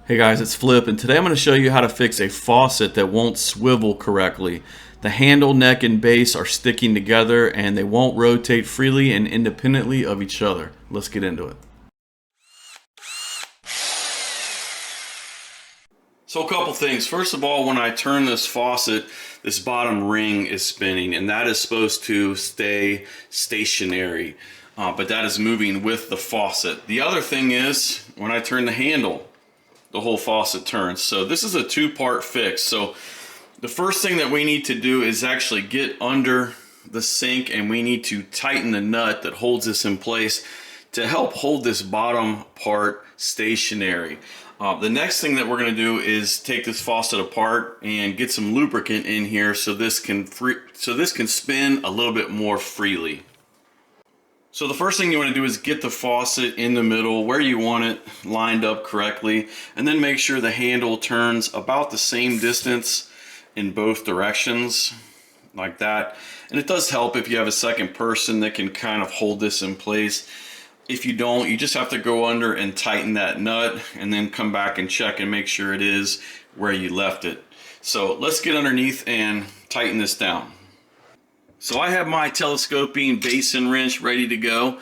Hey guys, it's Flip, and today I'm going to show you how to fix a faucet that won't swivel correctly. The handle, neck, and base are sticking together and they won't rotate freely and independently of each other. Let's get into it. So a couple things. First of all, when I turn this faucet, this bottom ring is spinning, and that is supposed to stay stationary, but that is moving with the faucet. The other thing is, when I turn the handle, the whole faucet turns. So this is a two-part fix. So the first thing that we need to do is actually get under the sink, and we need to tighten the nut that holds this in place to help hold this bottom part stationary. The next thing that we're going to do is take this faucet apart and get some lubricant in here so this can spin a little bit more freely. So the first thing you want to do is get the faucet in the middle where you want it lined up correctly, and then make sure the handle turns about the same distance in both directions, like that. And it does help if you have a second person that can kind of hold this in place. If you don't, you just have to go under and tighten that nut and then come back and check and make sure it is where you left it. So let's get underneath and tighten this down. So I have my telescoping basin wrench ready to go,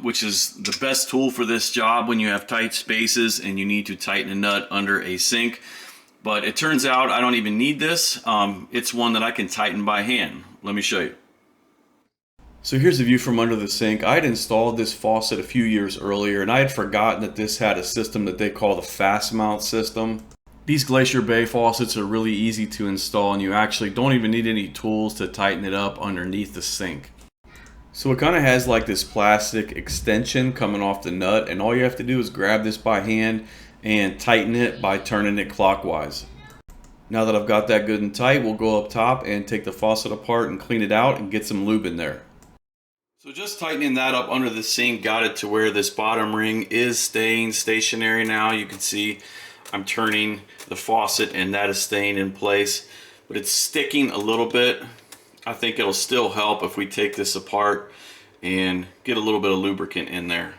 which is the best tool for this job when you have tight spaces and you need to tighten a nut under a sink. But it turns out I don't even need this. It's one that I can tighten by hand. Let me show you. So here's a view from under the sink. I had installed this faucet a few years earlier, and I had forgotten that this had a system that they call the fast mount system. These Glacier Bay faucets are really easy to install, and you actually don't even need any tools to tighten it up underneath the sink. So it kind of has like this plastic extension coming off the nut, and all you have to do is grab this by hand and tighten it by turning it clockwise. Now that I've got that good and tight, we'll go up top and take the faucet apart and clean it out and get some lube in there. So just tightening that up under the sink got it to where this bottom ring is staying stationary now. You can see I'm turning the faucet and that is staying in place, but it's sticking a little bit. I think it'll still help if we take this apart and get a little bit of lubricant in there.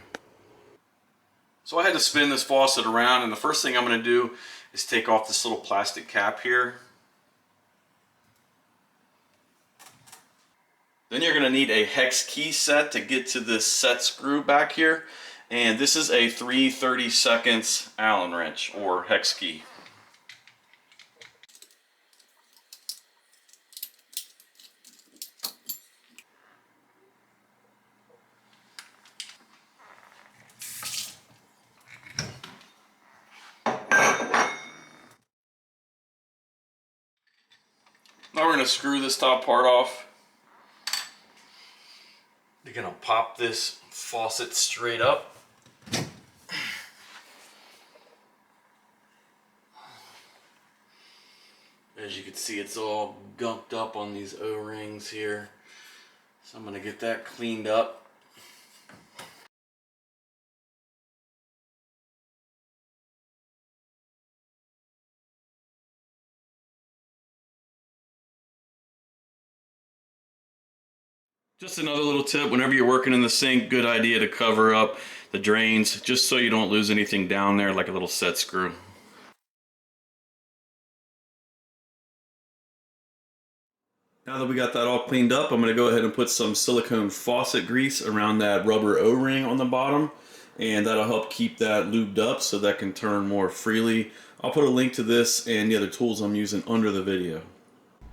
So I had to spin this faucet around, and the first thing I'm going to do is take off this little plastic cap here. Then you're going to need a hex key set to get to this set screw back here. And this is a 3/32 Allen wrench or hex key. Now we're going to screw this top part off. You're going to pop this faucet straight up. As you can see, it's all gunked up on these O-rings here. So I'm going to get that cleaned up. Just another little tip, whenever you're working in the sink, good idea to cover up the drains just so you don't lose anything down there, like a little set screw. Now that we got that all cleaned up, I'm going to go ahead and put some silicone faucet grease around that rubber O-ring on the bottom, and that'll help keep that lubed up so that can turn more freely. I'll put a link to this and the other tools I'm using under the video.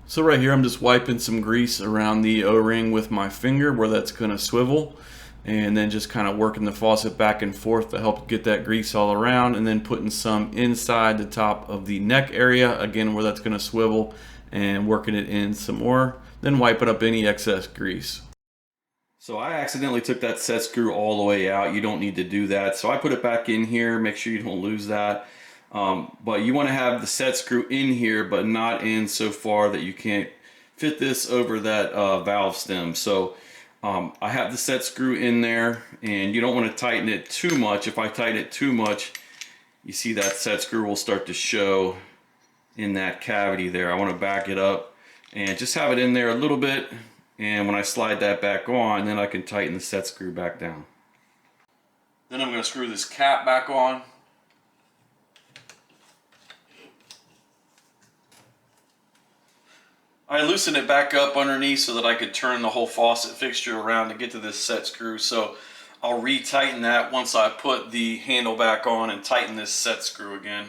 So right here I'm just wiping some grease around the O-ring with my finger where that's going to swivel, and then just kind of working the faucet back and forth to help get that grease all around, and then putting some inside the top of the neck area, again where that's going to swivel, and working it in some more, then wiping up any excess grease. So I accidentally took that set screw all the way out. You don't need to do that. So I put it back in here, make sure you don't lose that. But you want to have the set screw in here, but not in so far that you can't fit this over that valve stem. So I have the set screw in there, and you don't want to tighten it too much. If I tighten it too much, you see that set screw will start to show in that cavity there. I want to back it up and just have it in there a little bit, and when I slide that back on, then I can tighten the set screw back down. Then I'm going to screw this cap back on. I loosened it back up underneath so that I could turn the whole faucet fixture around to get to this set screw. So I'll re-tighten that once I put the handle back on and tighten this set screw again.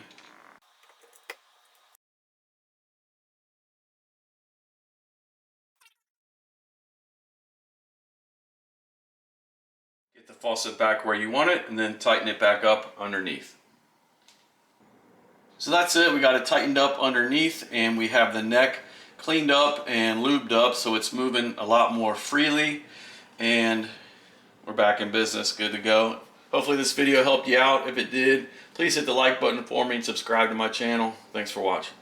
Get the faucet back where you want it and then tighten it back up underneath. So that's it. We got it tightened up underneath and we have the neck cleaned up and lubed up so it's moving a lot more freely, and we're back in business, good to go. Hopefully this video helped you out. If it did, please hit the like button for me and subscribe to my channel. Thanks for watching.